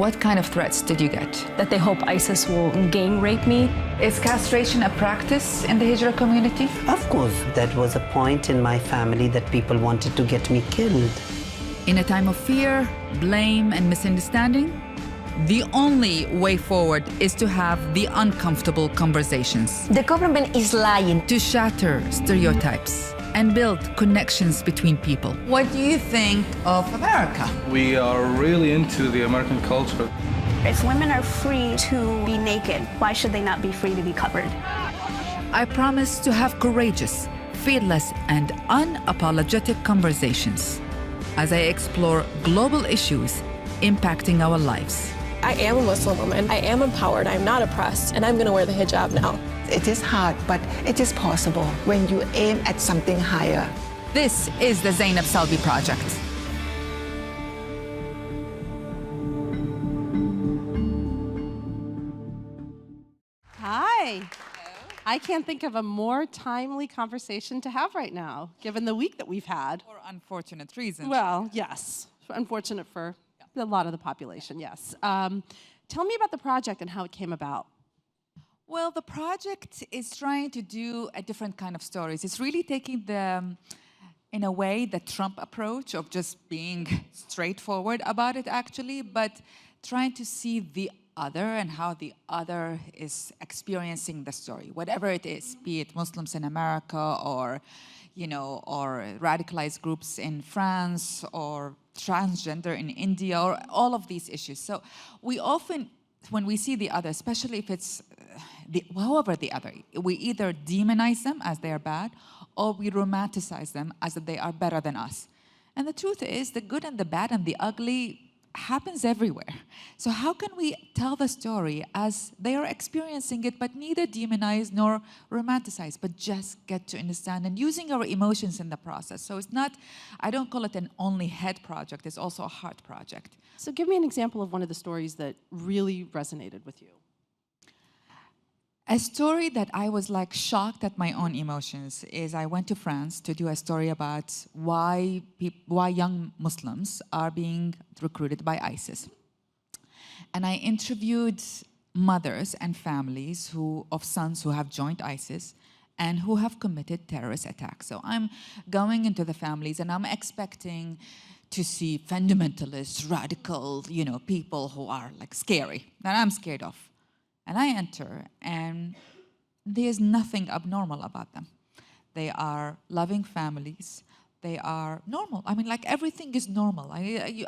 What kind of threats did you get? That they hope ISIS will gang rape me. Is castration a practice in the Hijra community? Of course, that was a point in my family that people wanted to get me killed. In a time of fear, blame, and misunderstanding, the only way forward is to have the uncomfortable conversations. The government is lying. To shatter stereotypes and build connections between people. What do you think of America? We are really into the American culture. If women are free to be naked, why should they not be free to be covered? I promise to have courageous, fearless, and unapologetic conversations as I explore global issues impacting our lives. I am a Muslim woman. I am empowered. I'm not oppressed, and I'm going to wear the hijab now. It is hard, but it is possible when you aim at something higher. This is the Zainab Salbi Project. Hi. I can't think of a more timely conversation to have right now, given the week that we've had. For unfortunate reasons. Well, yes. Unfortunate for a lot of the population, yes. Tell me about the project and how it came about. Well, the project is trying to do a different kind of stories. It's really taking in a way, the Trump approach of just being straightforward about it, actually, but trying to see the other and how the other is experiencing the story, whatever it is, be it Muslims in America or, or radicalized groups in France or transgender in India or all of these issues. So we often, when we see the other, especially if it's however the other, we either demonize them as they are bad or we romanticize them as that they are better than us. And the truth is, the good and the bad and the ugly happens everywhere. So how can we tell the story as they are experiencing it, but neither demonize nor romanticize, but just get to understand and using our emotions in the process. So it's not, I don't call it an only head project, it's also a heart project. So give me an example of one of the stories that really resonated with you. A story that I was like shocked at my own emotions is I went to France to do a story about why young Muslims are being recruited by ISIS. And I interviewed mothers and families of sons who have joined ISIS and who have committed terrorist attacks. So I'm going into the families and I'm expecting to see fundamentalists, radical, people who are like scary, that I'm scared of. And I enter, and there's nothing abnormal about them. They are loving families. They are normal. I mean, like everything is normal. I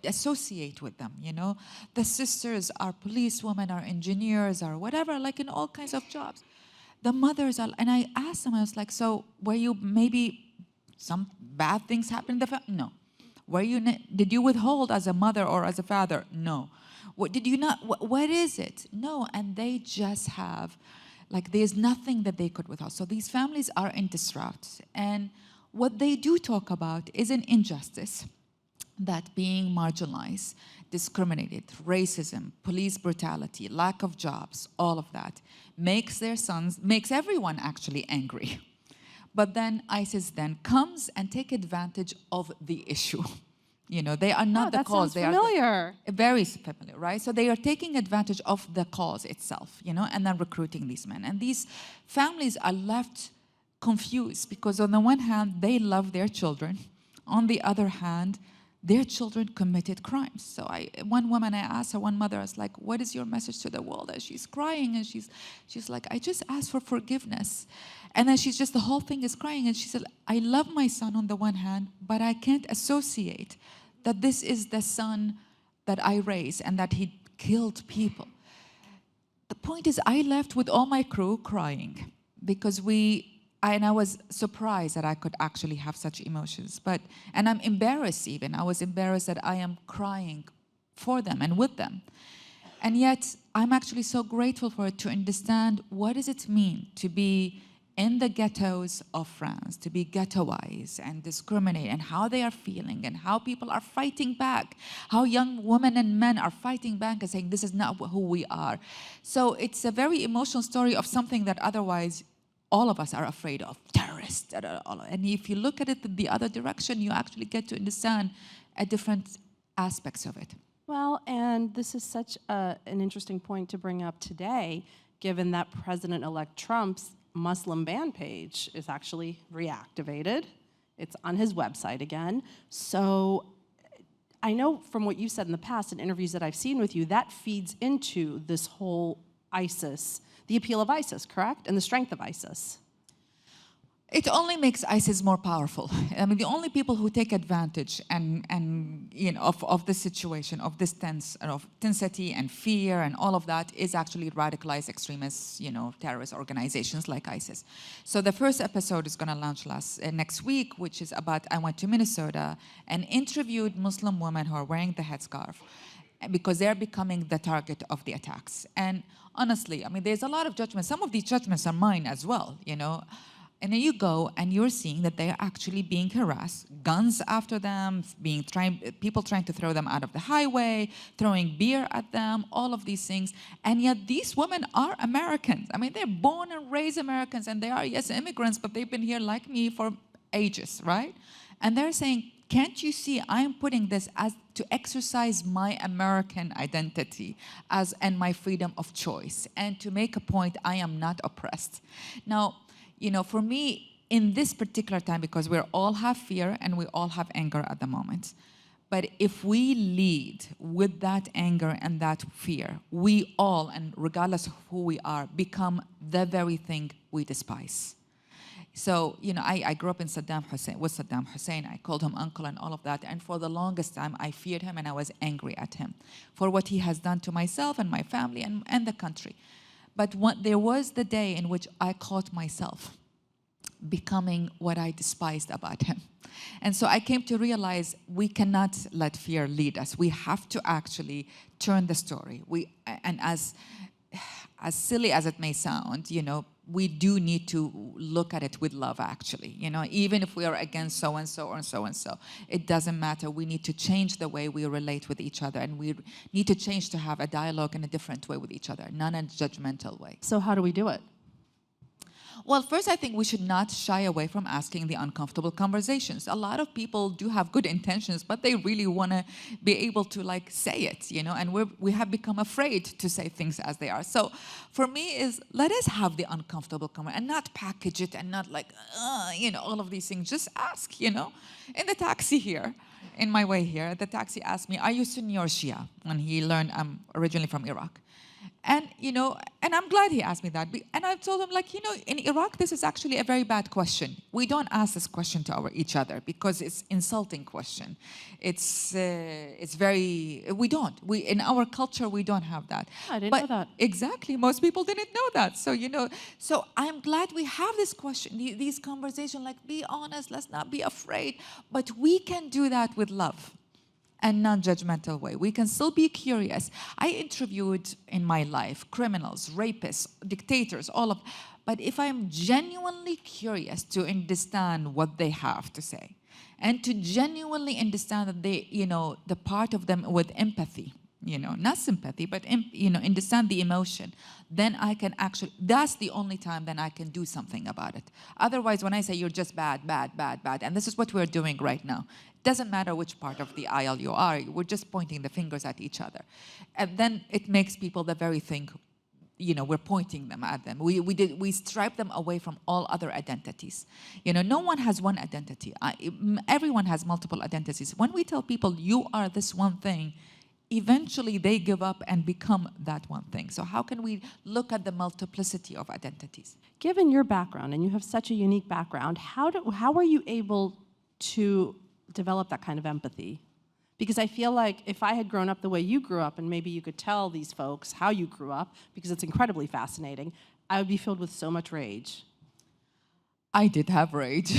associate with them, The sisters are policewomen, are engineers, are whatever, like in all kinds of jobs. The mothers are, and I asked them, I was like, so were you maybe some bad things happened in the family? No. Did you withhold as a mother or as a father? No. What did you not, what is it? No, and they just have, there's nothing that they could withhold. So these families are in distraught. And what they do talk about is an injustice, that being marginalized, discriminated, racism, police brutality, lack of jobs, all of that, makes their sons, makes everyone actually angry. But then ISIS then comes and take advantage of the issue. They are not the cause. That sounds familiar. Very familiar, right? So they are taking advantage of the cause itself, and then recruiting these men. And these families are left confused because on the one hand, they love their children. On the other hand, their children committed crimes. So one woman, I asked her, one mother, I was like, what is your message to the world? And she's crying and she's like, I just asked for forgiveness. And then the whole thing is crying. And she said, I love my son on the one hand, but I can't associate that this is the son that I raised and that he killed people. The point is, I left with all my crew crying because I was surprised that I could actually have such emotions. And I'm embarrassed even. I was embarrassed that I am crying for them and with them. And yet, I'm actually so grateful for it to understand what does it mean to be in the ghettos of France, to be ghettoized and discriminate, and how they are feeling and how people are fighting back, how young women and men are fighting back and saying, this is not who we are. So it's a very emotional story of something that otherwise all of us are afraid of, terrorists. And if you look at it in the other direction, you actually get to understand different aspects of it. Well, and this is such an interesting point to bring up today, given that President-elect Trump's Muslim ban page is actually reactivated. It's on his website again. So I know from what you've said in the past in interviews that I've seen with you, that feeds into this whole ISIS, the appeal of ISIS, correct? And the strength of ISIS. It only makes ISIS more powerful. I mean, the only people who take advantage and you know of this situation, of this tensity and fear and all of that is actually radicalized extremists, you know, terrorist organizations like ISIS. So the first episode is going to launch next week, which is about I went to Minnesota and interviewed Muslim women who are wearing the headscarf because they're becoming the target of the attacks. And honestly, I mean, there's a lot of judgments. Some of these judgments are mine as well, you know. And then you go and you're seeing that they are actually being harassed, guns after them, people trying to throw them out of the highway, throwing beer at them, all of these things. And yet these women are Americans. I mean, they're born and raised Americans, and they are, yes, immigrants, but they've been here like me for ages, right? And they're saying, can't you see I'm putting this as to exercise my American identity and my freedom of choice, and to make a point I am not oppressed. Now, you know, for me, in this particular time, because we all have fear and we all have anger at the moment, but if we lead with that anger and that fear, we all, and regardless of who we are, become the very thing we despise. So, you know, I grew up with Saddam Hussein. I called him uncle and all of that. And for the longest time, I feared him and I was angry at him for what he has done to myself and my family and the country. But there was the day in which I caught myself becoming what I despised about him. And so I came to realize we cannot let fear lead us. We have to actually turn the story. And as silly as it may sound, you know, we do need to look at it with love, actually. You know, even if we are against so-and-so or so-and-so, it doesn't matter. We need to change the way we relate with each other, and we need to change to have a dialogue in a different way with each other, not in a judgmental way. So how do we do it? Well, first, I think we should not shy away from asking the uncomfortable conversations. A lot of people do have good intentions, but they really want to be able to, like, say it, you know, and we have become afraid to say things as they are. So for me let us have the uncomfortable conversation and not package it and not like, you know, all of these things. Just ask, you know. In the taxi here, in my way here, the taxi asked me, are you Sunni or Shia? When he learned I'm originally from Iraq. And, you know, and I'm glad he asked me that. And I told him, like, you know, in Iraq, this is actually a very bad question. We don't ask this question to each other because it's insulting question. It's very, in our culture, we don't have that. I didn't know that. Exactly. Most people didn't know that. So, you know, so I'm glad we have this question, these conversations, like, be honest, let's not be afraid. But we can do that with love and non-judgmental way. We can still be curious. I interviewed in my life criminals, rapists, dictators, but if I'm genuinely curious to understand what they have to say, and to genuinely understand that they, you know, the part of them with empathy, you know, not sympathy, but, you know, understand the emotion, then I can actually, that's the only time then I can do something about it. Otherwise, when I say you're just bad, bad, bad, bad, and this is what we're doing right now, it doesn't matter which part of the aisle you are, we're just pointing the fingers at each other. And then it makes people the very thing, you know, we're pointing them at them. We stripe them away from all other identities. You know, no one has one identity. Everyone has multiple identities. When we tell people you are this one thing, eventually they give up and become that one thing. So how can we look at the multiplicity of identities? Given your background, and you have such a unique background, how are you able to develop that kind of empathy? Because I feel like if I had grown up the way you grew up, and maybe you could tell these folks how you grew up, because it's incredibly fascinating, I would be filled with so much rage. I did have rage.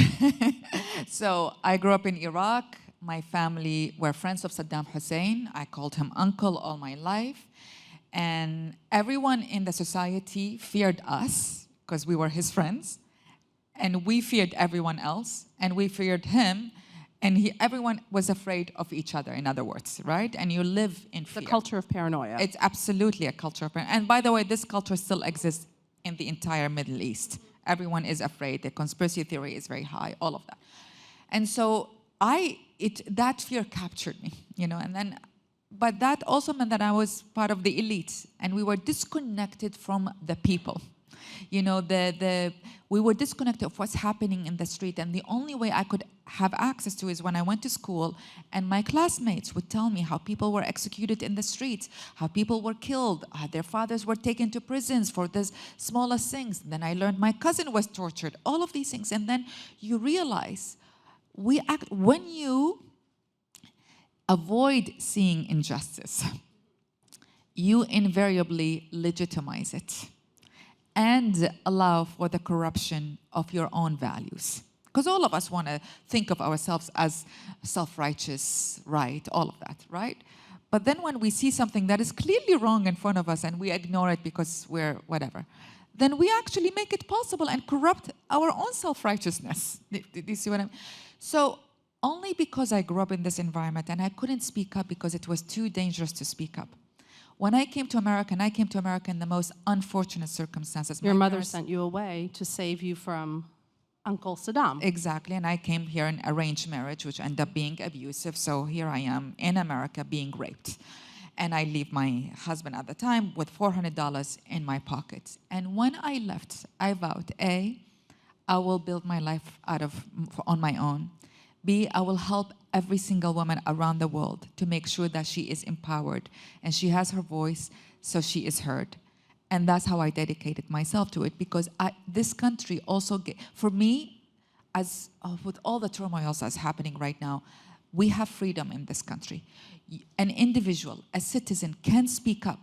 So I grew up in Iraq. My family were friends of Saddam Hussein. I called him uncle all my life. And everyone in the society feared us because we were his friends. And we feared everyone else. And we feared him. And everyone was afraid of each other, in other words, right? And you live in fear. The culture of paranoia. It's absolutely a culture of paranoia. And by the way, this culture still exists in the entire Middle East. Everyone is afraid. The conspiracy theory is very high, all of that. And so that fear captured me, you know, and then But that also meant that I was part of the elite, and we were disconnected from the people. You know, we were disconnected of what's happening in the street, and the only way I could have access to is when I went to school, and my classmates would tell me how people were executed in the streets, how people were killed, how their fathers were taken to prisons for the smallest things. Then I learned my cousin was tortured, all of these things. And then you realize when you avoid seeing injustice, you invariably legitimize it and allow for the corruption of your own values. Because all of us want to think of ourselves as self-righteous, right? All of that, right? But then when we see something that is clearly wrong in front of us and we ignore it because we're whatever, then we actually make it possible and corrupt our own self-righteousness. Do you see what I mean? So only because I grew up in this environment and I couldn't speak up because it was too dangerous to speak up. When I came to America, and I came to America in the most unfortunate circumstances. Your mother sent you away to save you from Uncle Saddam. Exactly, and I came here in arranged marriage, which ended up being abusive. So here I am in America being raped. And I leave my husband at the time with $400 in my pocket. And when I left, I vowed, A, I will build my life on my own. B, I will help every single woman around the world to make sure that she is empowered and she has her voice so she is heard. And that's how I dedicated myself to it, because this country also, for me, with all the turmoils that's happening right now, we have freedom in this country. An individual, a citizen, can speak up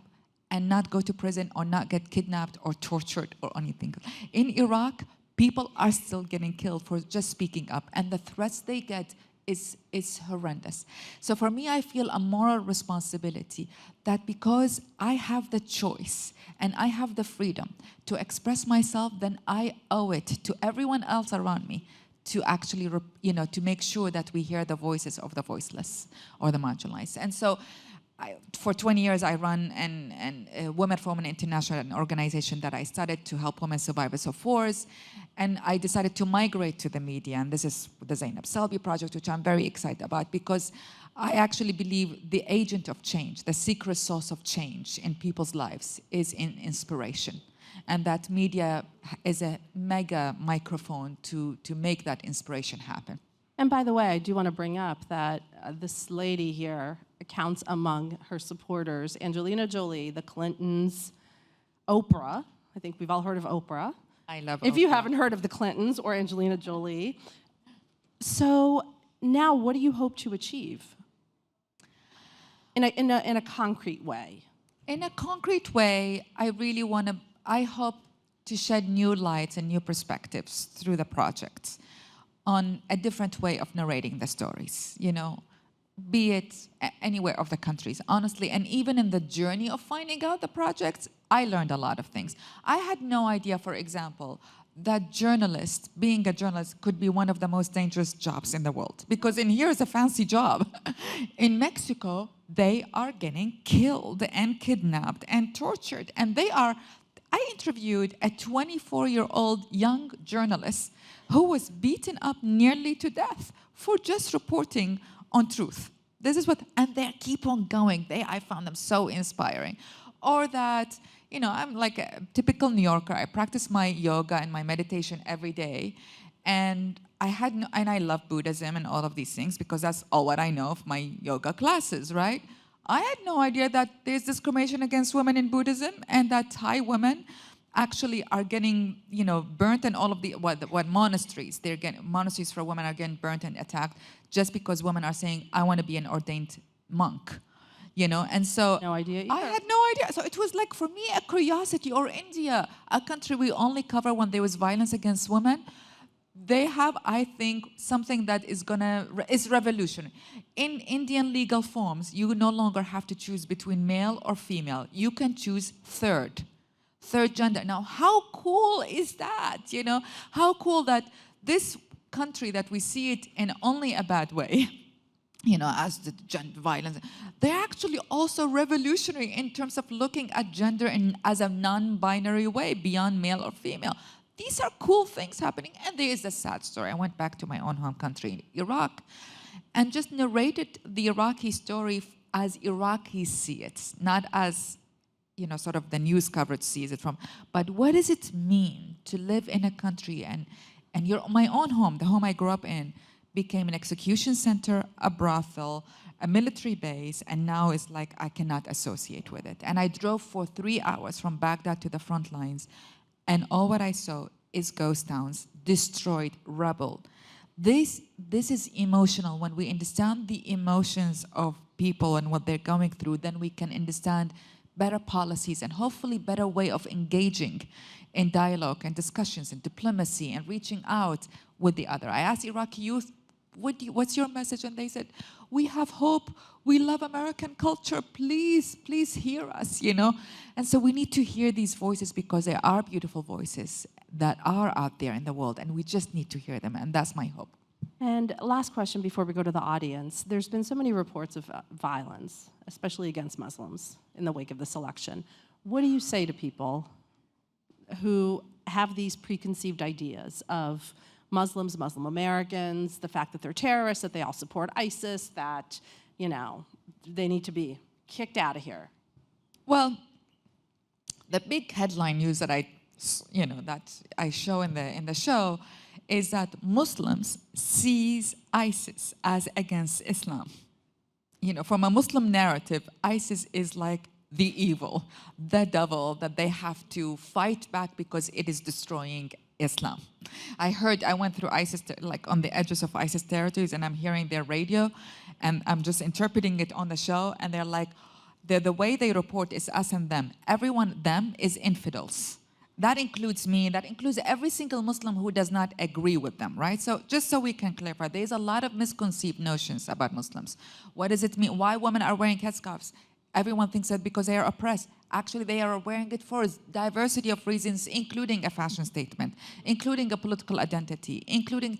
and not go to prison or not get kidnapped or tortured or anything. In Iraq, people are still getting killed for just speaking up, and the threats they get is horrendous. So for me, I feel a moral responsibility that because I have the choice and I have the freedom to express myself, then I owe it to everyone else around me to actually, to make sure that we hear the voices of the voiceless or the marginalized. And so for 20 years, I run Women for Women International, an organization that I started to help women survivors of wars. And I decided to migrate to the media. And this is the Zainab Salbi Project, which I'm very excited about, because I actually believe the agent of change, the secret source of change in people's lives is in inspiration. And that media is a mega microphone to make that inspiration happen. And by the way, I do want to bring up that this lady here counts among her supporters Angelina Jolie, the Clintons, Oprah. I think we've all heard of Oprah. I love If Oprah. you haven't heard of the Clintons or Angelina Jolie. So now what do you hope to achieve in a concrete way? In a concrete way, I hope to shed new lights and new perspectives through the project on a different way of narrating the stories, be it anywhere of the countries, honestly. And even in the journey of finding out the projects, I learned a lot of things. I had no idea, for example, that being a journalist could be one of the most dangerous jobs in the world. Because in here is a fancy job. In Mexico, they are getting killed and kidnapped and tortured. And I interviewed a 24-year-old young journalist who was beaten up nearly to death for just reporting on truth. And they keep on going. I found them so inspiring. Or that, I'm like a typical New Yorker. I practice my yoga and my meditation every day. And I love Buddhism and all of these things because that's all what I know of my yoga classes, right? I had no idea that there's discrimination against women in Buddhism and that Thai women actually are getting, burnt, and all of the monasteries monasteries for women are getting burnt and attacked just because women are saying, I want to be an ordained monk, and so No idea either. I had no idea. So it was like, for me, a curiosity. Or India, a country we only cover when there was violence against women. They have, I think, something that is revolutionary. In Indian legal forms, you no longer have to choose between male or female. You can choose third gender. Now, how cool is that? How cool that this country that we see it in only a bad way, as the gender violence, they're actually also revolutionary in terms of looking at gender as a non-binary way, beyond male or female. These are cool things happening. And there is a sad story. I went back to my own home country, Iraq, and just narrated the Iraqi story as Iraqis see it, not as sort of the news coverage sees it from, but what does it mean to live in a country and my own home, the home I grew up in, became an execution center, a brothel, a military base, and now it's like I cannot associate with it. And I drove for 3 hours from Baghdad to the front lines, and all what I saw is ghost towns, destroyed, rubble. This is emotional. When we understand the emotions of people and what they're going through, then we can understand better policies and hopefully better way of engaging in dialogue and discussions and diplomacy and reaching out with the other. I asked Iraqi youth, what's your message? And they said, we have hope. We love American culture. Please, please hear us, And so we need to hear these voices because there are beautiful voices that are out there in the world, and we just need to hear them, and that's my hope. And last question before we go to the audience. There's been so many reports of violence, especially against Muslims, in the wake of this election. What do you say to people who have these preconceived ideas of Muslims, Muslim Americans, the fact that they're terrorists, that they all support ISIS, that, they need to be kicked out of here? Well, the big headline news that I show in the show is that Muslims sees ISIS as against Islam. From a Muslim narrative, ISIS is like the evil, the devil that they have to fight back because it is destroying Islam. I went through ISIS, like on the edges of ISIS territories, and I'm hearing their radio, and I'm just interpreting it on the show, and they're like, the way they report is us and them. Everyone, them, is infidels. That includes me, that includes every single Muslim who does not agree with them, right? So just so we can clarify, there's a lot of misconceived notions about Muslims. What does it mean? Why women are wearing headscarves? Everyone thinks that because they are oppressed. Actually, they are wearing it for a diversity of reasons, including a fashion statement, including a political identity, including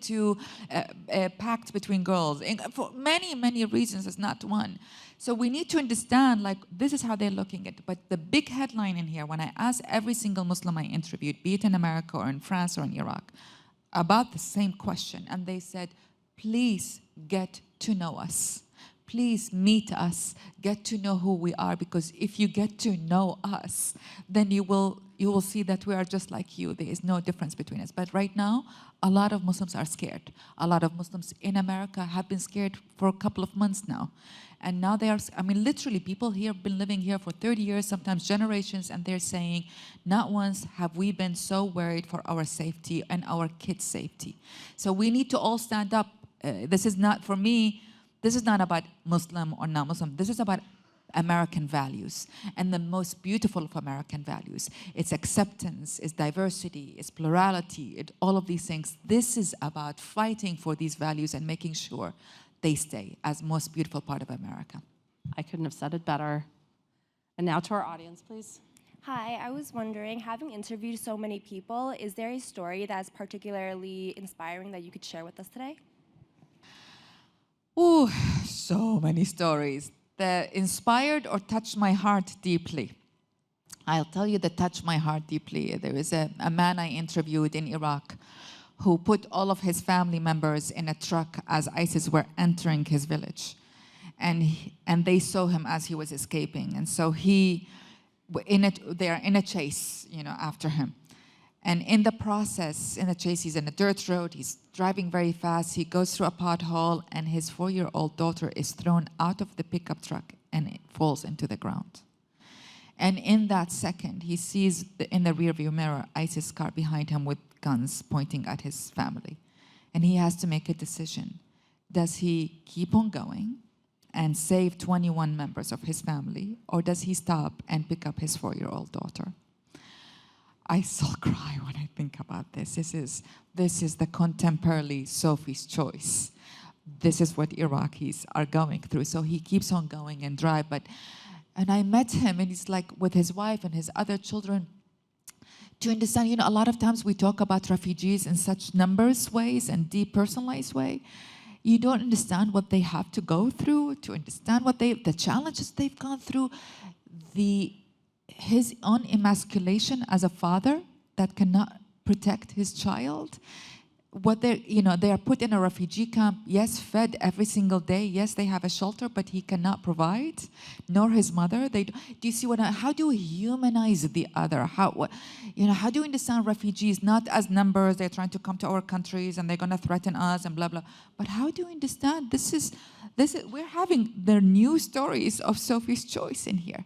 a pact between girls, for many, many reasons. It's not one. So we need to understand, this is how they're looking at it. But the big headline in here, when I asked every single Muslim I interviewed, be it in America or in France or in Iraq, about the same question, and they said, please get to know us. Please meet us, get to know who we are, because if you get to know us, then you will see that we are just like you. There is no difference between us. But right now, a lot of Muslims are scared. A lot of Muslims in America have been scared for a couple of months now. And now they are, literally people here have been living here for 30 years, sometimes generations, and they're saying, not once have we been so worried for our safety and our kids' safety. So we need to all stand up. This is not, for me, this is not about Muslim or non-Muslim. This is about American values, and the most beautiful of American values. It's acceptance, it's diversity, it's plurality, all of these things. This is about fighting for these values and making sure they stay as most beautiful part of America. I couldn't have said it better. And now to our audience, please. Hi, I was wondering, having interviewed so many people, is there a story that's particularly inspiring that you could share with us today? Ooh, so many stories that inspired or touched my heart deeply. I'll tell you that touched my heart deeply. There is a man I interviewed in Iraq who put all of his family members in a truck as ISIS were entering his village. And they saw him as he was escaping. And so they are in a chase, after him. And in the process, in the chase, he's in a dirt road, he's driving very fast, he goes through a pothole, and his 4-year-old daughter is thrown out of the pickup truck and it falls into the ground. And in that second, he sees in the rearview mirror ISIS car behind him with guns pointing at his family. And he has to make a decision. Does he keep on going and save 21 members of his family, or does he stop and pick up his 4-year-old daughter? I still cry when I think about this. This is the contemporary Sophie's choice. This is what Iraqis are going through. So he keeps on going and drive. And I met him, and he's like with his wife and his other children. To understand, a lot of times we talk about refugees in such numbers ways and depersonalized way. You don't understand what they have to go through, to understand the challenges they've gone through, his own emasculation as a father that cannot protect his child. what they are put in a refugee camp, yes, fed every single day, yes, they have a shelter, but he cannot provide, nor his mother. Do you see how do we humanize the other? How do you understand refugees not as numbers, they're trying to come to our countries and they're going to threaten us and blah, blah, but how do you understand we're having the new stories of Sophie's Choice in here.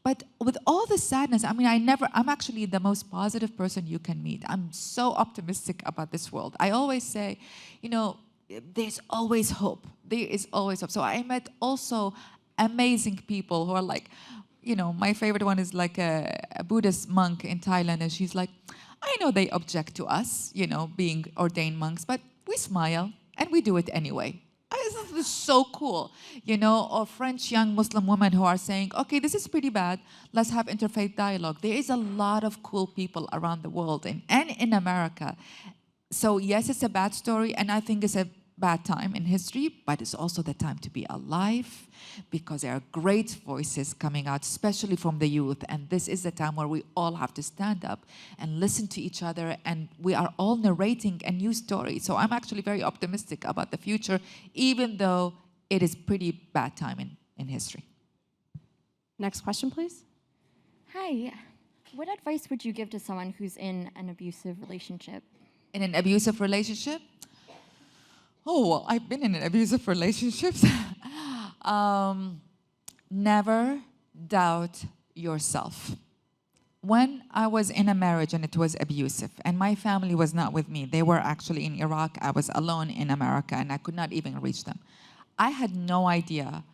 But with all the sadness, I'm actually the most positive person you can meet. I'm so optimistic about this world. I always say, there's always hope. There is always hope. So I met also amazing people who are like, my favorite one is like a Buddhist monk in Thailand, and she's like, I know they object to us, being ordained monks, but we smile and we do it anyway. This is so cool, or French young Muslim women who are saying, okay, this is pretty bad, let's have interfaith dialogue. There is a lot of cool people around the world and in America. So yes, it's a bad story, and I think it's a bad time in history, but it's also the time to be alive, because there are great voices coming out, especially from the youth, and this is the time where we all have to stand up and listen to each other, and we are all narrating a new story. So I'm actually very optimistic about the future, even though it is pretty bad time in history. Next question, please. Hi. What advice would you give to someone who's in an abusive relationship? In an abusive relationship? Oh, well, I've been in abusive relationships. Never doubt yourself. When I was in a marriage and it was abusive, and my family was not with me, they were actually in Iraq, I was alone in America, and I could not even reach them. I had no idea.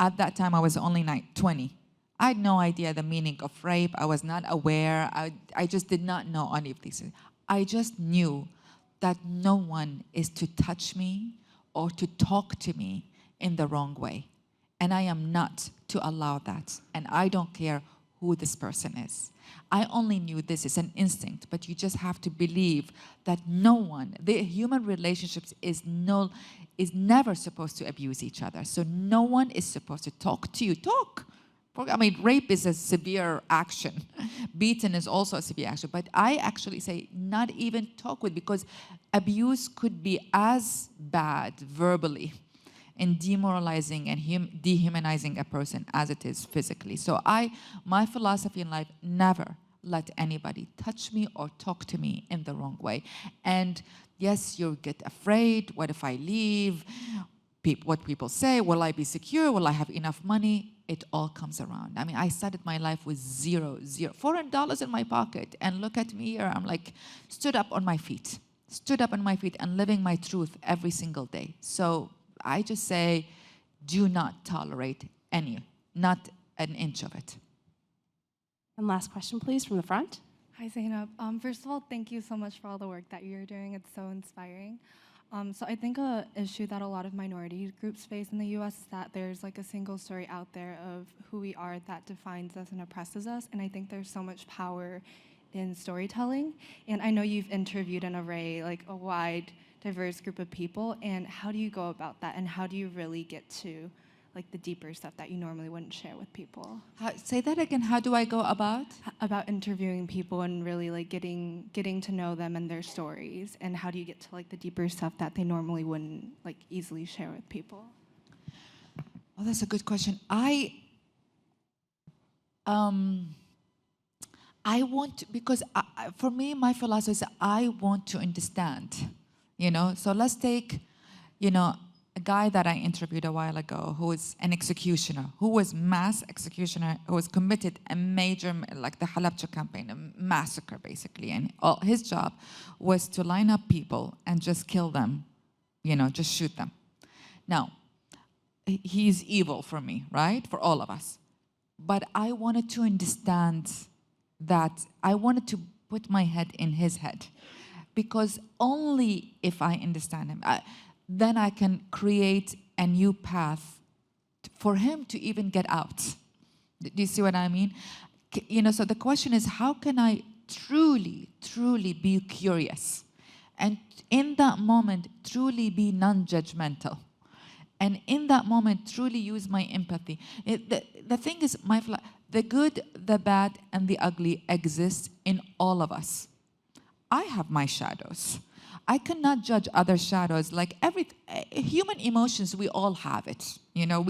At that time, I was only 20. I had no idea the meaning of rape. I was not aware. I just did not know any of these things. I just knew that no one is to touch me or to talk to me in the wrong way. And I am not to allow that. And I don't care who this person is. I only knew this is an instinct, but you just have to believe that no one, the human relationships is never supposed to abuse each other. So no one is supposed to talk to you. Talk. I mean, rape is a severe action. Beaten is also a severe action. But I actually say not even talk with, because abuse could be as bad verbally in demoralizing and dehumanizing a person as it is physically. So my philosophy in life, never let anybody touch me or talk to me in the wrong way. And yes, you'll get afraid. What if I leave? What people say, will I be secure? Will I have enough money? It all comes around. I mean, I started my life with $400 in my pocket, and look at me here. I'm like, stood up on my feet and living my truth every single day. So I just say, do not tolerate not an inch of it. And last question, please, from the front. Hi, Zainab. First of all, thank you so much for all the work that you're doing. It's so inspiring. So I think an issue that a lot of minority groups face in the U.S. is that there's like a single story out there of who we are that defines us and oppresses us. And I think there's so much power in storytelling. And I know you've interviewed an array, like a wide, diverse group of people. And how do you go about that? And how do you really get to like the deeper stuff that you normally wouldn't share with people? Say that again. How do I go about? About interviewing people and really like getting to know them and their stories, and how do you get to like the deeper stuff that they normally wouldn't like easily share with people? Well, that's a good question. I want to, because for me, my philosophy is I want to understand, So let's take, a guy that I interviewed a while ago who is an executioner, who was mass executioner, who was committed a major, like the Halabja campaign, a massacre basically. And all his job was to line up people and just kill them, just shoot them. Now, he's evil for me, right? For all of us. But I wanted to understand that, I wanted to put my head in his head, because only if I understand him, then I can create a new path for him to even get out. Do you see what I mean? So the question is, how can I truly, truly be curious? And in that moment, truly be non-judgmental. And in that moment, truly use my empathy. The thing is, the good, the bad, and the ugly exist in all of us. I have my shadows. I cannot judge other shadows. Like human emotions, we all have it, you know.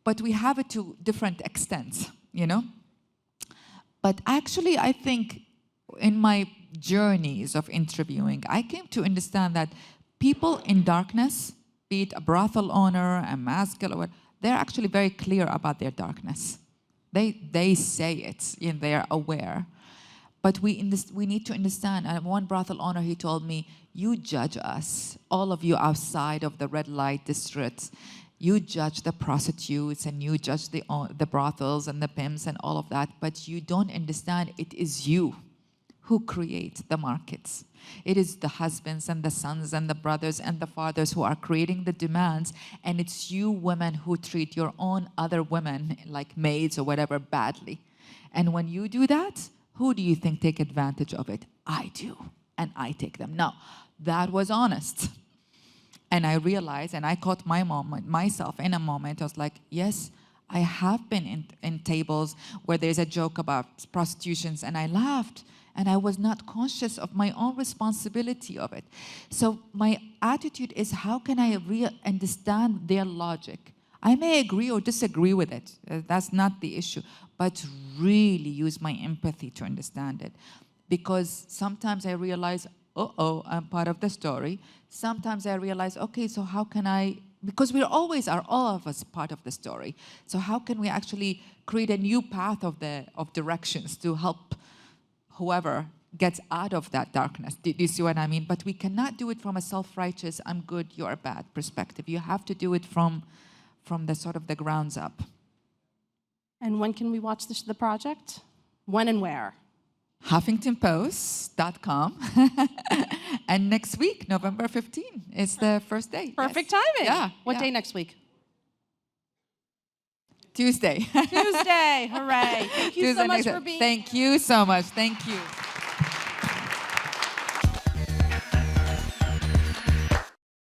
But we have it to different extents, you know. But actually, I think in my journeys of interviewing, I came to understand that people in darkness, be it a brothel owner, a masculine, or what, they're actually very clear about their darkness. They say it, and they're aware. But we need to understand. And one brothel owner, he told me, you judge us, all of you outside of the red light district. You judge the prostitutes and you judge the brothels and the pimps and all of that, but you don't understand it is you who create the markets. It is the husbands and the sons and the brothers and the fathers who are creating the demands, and it's you women who treat your own other women like maids or whatever badly. And when you do that, who do you think take advantage of it? I do, and I take them. Now, that was honest. And I realized, and I caught myself in a moment, I was like, yes, I have been in tables where there's a joke about prostitutions, and I laughed, and I was not conscious of my own responsibility of it. So my attitude is, how can I understand their logic? I may agree or disagree with it. That's not the issue. But really use my empathy to understand it. Because sometimes I realize, I'm part of the story. Sometimes I realize, okay, so how can I, because we always are, all of us, part of the story. So how can we actually create a new path of directions to help whoever gets out of that darkness? Do you see what I mean? But we cannot do it from a self-righteous, I'm good, you're bad perspective. You have to do it from the sort of the grounds up. And when can we watch the project? When and where? HuffingtonPost.com. And next week, November 15, is the first day. Perfect timing. Yeah. What day next week? Tuesday. Tuesday. Hooray. Thank you so much for being here. Thank you so much. Thank you.